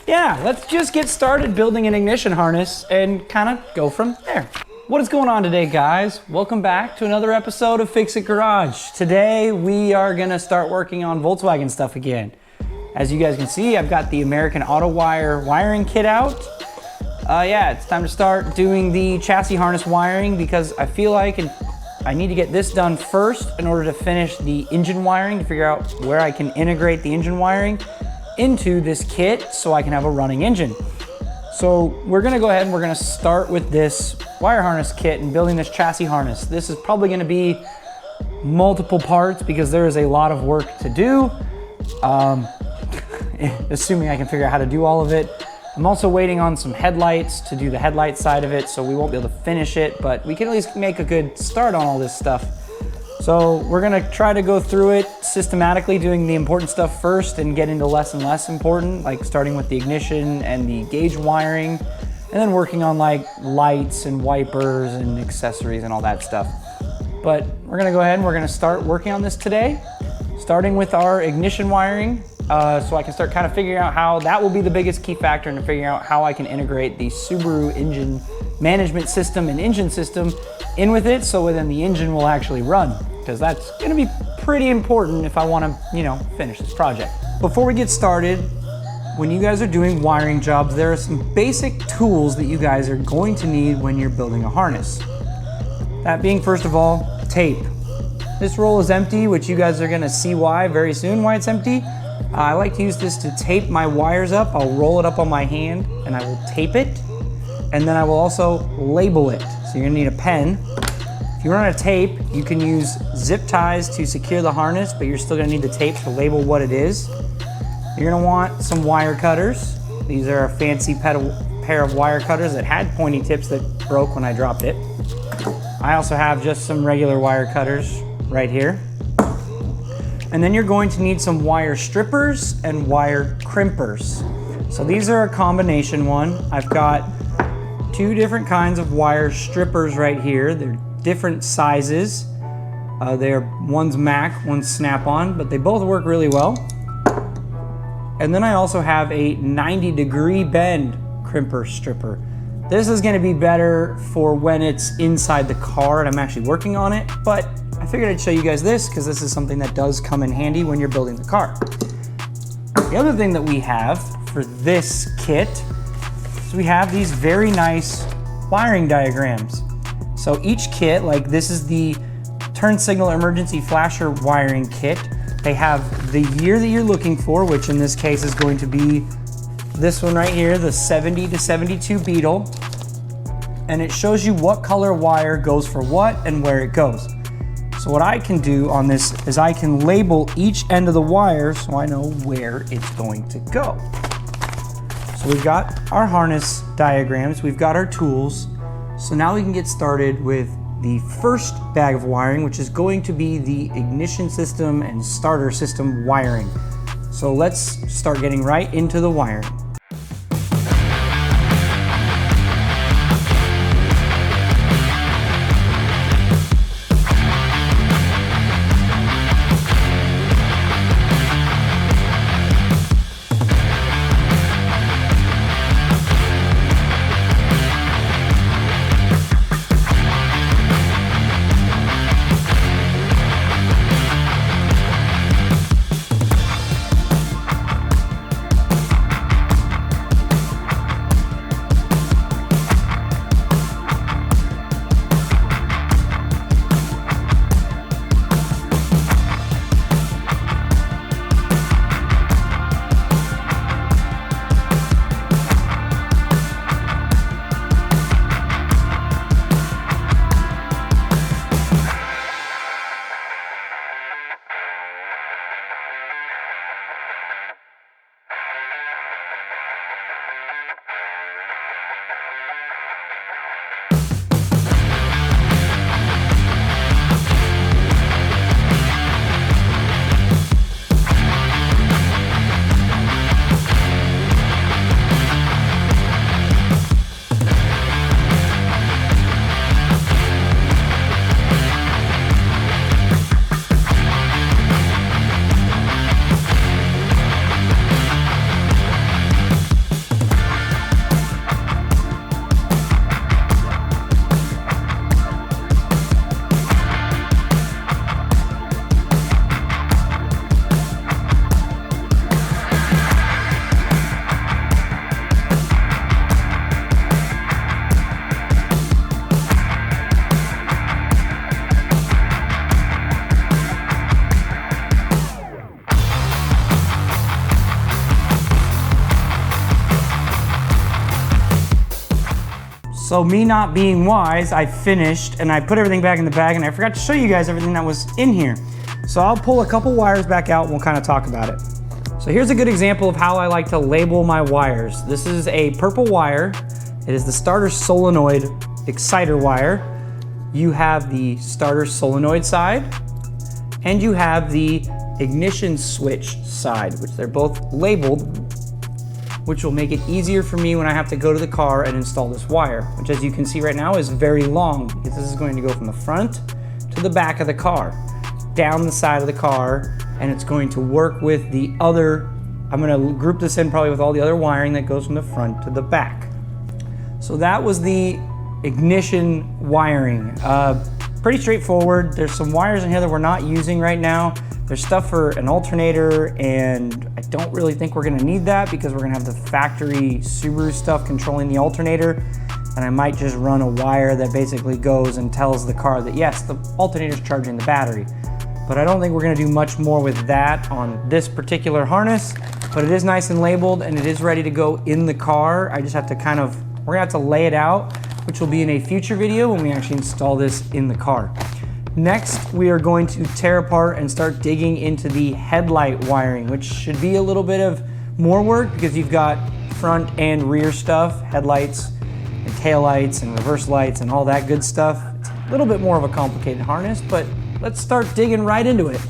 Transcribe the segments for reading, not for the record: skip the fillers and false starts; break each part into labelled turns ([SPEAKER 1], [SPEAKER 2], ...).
[SPEAKER 1] yeah, let's just get started building an ignition harness and kind of go from there. What is going on today, guys? Welcome back to another episode of Fix It Garage. Today, we are gonna start working on Volkswagen stuff again. As you guys can see, I've got the American Auto Wire wiring kit out. Yeah, it's time to start doing the chassis harness wiring because I feel like I need to get this done first in order to finish the engine wiring, to figure out where I can integrate the engine wiring into this kit so I can have a running engine. So we're gonna go ahead and we're gonna start with this wire harness kit and building this chassis harness. This is probably gonna be multiple parts because there is a lot of work to do. Assuming I can figure out how to do all of it. I'm also waiting on some headlights to do the headlight side of it, so we won't be able to finish it, but we can at least make a good start on all this stuff. So we're gonna try to go through it systematically, doing the important stuff first and get into less and less important, like starting with the ignition and the gauge wiring, and then working on like lights and wipers and accessories and all that stuff. But we're gonna go ahead and we're gonna start working on this today, starting with our ignition wiring, so I can start kind of figuring out how that will be the biggest key factor in figuring out how I can integrate the Subaru engine management system and engine system in with it, so then the engine will actually run, because that's gonna be pretty important if I wanna, finish this project. Before we get started, when you guys are doing wiring jobs, there are some basic tools that you guys are going to need when you're building a harness. That being, first of all, tape. This roll is empty, which you guys are gonna see why very soon, why it's empty. I like to use this to tape my wires up. I'll roll it up on my hand and I will tape it. And then I will also label it. So you're gonna need a pen. If you run out of tape, you can use zip ties to secure the harness, but you're still gonna need the tape to label what it is. You're gonna want some wire cutters. These are a fancy pair of wire cutters that had pointy tips that broke when I dropped it. I also have just some regular wire cutters right here. And then you're going to need some wire strippers and wire crimpers. So these are a combination one. I've got two different kinds of wire strippers right here. They're different sizes. One's Mac, one's Snap-on, but they both work really well. And then I also have a 90-degree bend crimper stripper. This is gonna be better for when it's inside the car and I'm actually working on it, but I figured I'd show you guys this because this is something that does come in handy when you're building the car. The other thing that we have for this kit is we have these very nice wiring diagrams. So each kit, like this is the turn signal emergency flasher wiring kit. They have the year that you're looking for, which in this case is going to be this one right here, the 70 to 72 Beetle. And it shows you what color wire goes for what and where it goes. So what I can do on this is I can label each end of the wire so I know where it's going to go. So we've got our harness diagrams, we've got our tools. So now we can get started with the first bag of wiring, which is going to be the ignition system and starter system wiring. So let's start getting right into the wiring. So me not being wise, I finished and I put everything back in the bag, and I forgot to show you guys everything that was in here. So I'll pull a couple wires back out and we'll kind of talk about it. So here's a good example of how I like to label my wires. This is a purple wire. It is the starter solenoid exciter wire. You have the starter solenoid side and you have the ignition switch side, which they're both labeled, which will make it easier for me when I have to go to the car and install this wire, which as you can see right now is very long, because this is going to go from the front to the back of the car, down the side of the car, and it's going to work with the other, I'm gonna group this in probably with all the other wiring that goes from the front to the back. So that was the ignition wiring. Pretty straightforward. There's some wires in here that we're not using right now. There's stuff for an alternator, and I don't really think we're gonna need that because we're gonna have the factory Subaru stuff controlling the alternator, and I might just run a wire that basically goes and tells the car that yes, the alternator's charging the battery. But I don't think we're gonna do much more with that on this particular harness, but it is nice and labeled and it is ready to go in the car. I just have to we're gonna have to lay it out, which will be in a future video when we actually install this in the car. Next, we are going to tear apart and start digging into the headlight wiring, which should be a little bit of more work because you've got front and rear stuff, headlights and taillights and reverse lights and all that good stuff. It's a little bit more of a complicated harness, but let's start digging right into it.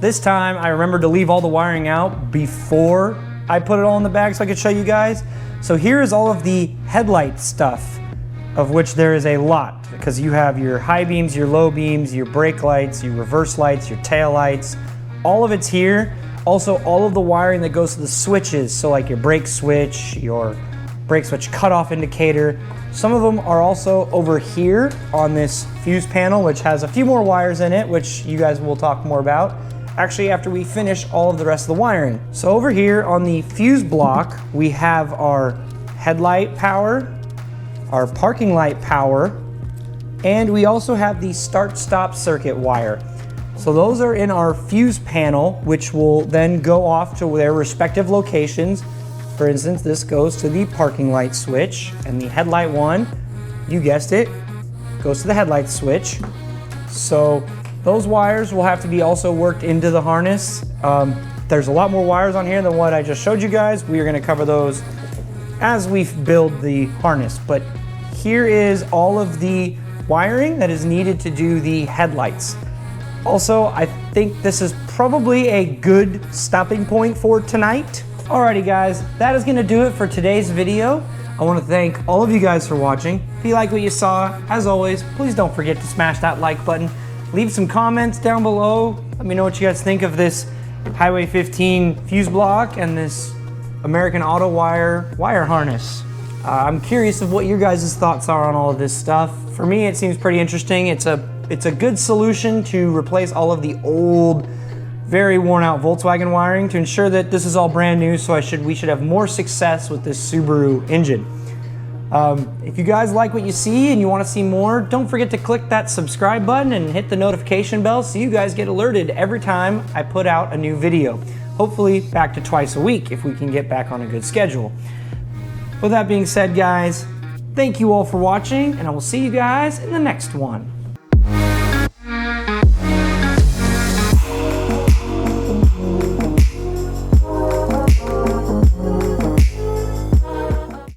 [SPEAKER 1] This time I remembered to leave all the wiring out before I put it all in the bag so I could show you guys. So here is all of the headlight stuff, of which there is a lot, because you have your high beams, your low beams, your brake lights, your reverse lights, your tail lights. All of it's here. Also, all of the wiring that goes to the switches, so like your brake switch cutoff indicator. Some of them are also over here on this fuse panel, which has a few more wires in it, which you guys will talk more about actually after we finish all of the rest of the wiring. So over here on the fuse block, we have our headlight power, our parking light power, and we also have the start-stop circuit wire. So those are in our fuse panel, which will then go off to their respective locations. For instance, this goes to the parking light switch, and the headlight one, you guessed it, goes to the headlight switch. So those wires will have to be also worked into the harness. There's a lot more wires on here than what I just showed you guys. We are gonna cover those as we build the harness. But here is all of the wiring that is needed to do the headlights. Also, I think this is probably a good stopping point for tonight. Alrighty guys, that is gonna do it for today's video. I wanna thank all of you guys for watching. If you like what you saw, as always, please don't forget to smash that like button. Leave some comments down below. Let me know what you guys think of this Highway 15 fuse block and this American Auto wire harness. I'm curious of what your guys' thoughts are on all of this stuff. For me, it seems pretty interesting. It's a good solution to replace all of the old, very worn out Volkswagen wiring to ensure that this is all brand new, so we should have more success with this Subaru engine. If you guys like what you see and you want to see more, don't forget to click that subscribe button and hit the notification bell so you guys get alerted every time I put out a new video. Hopefully back to twice a week if we can get back on a good schedule. With that being said, guys, thank you all for watching, and I will see you guys in the next one.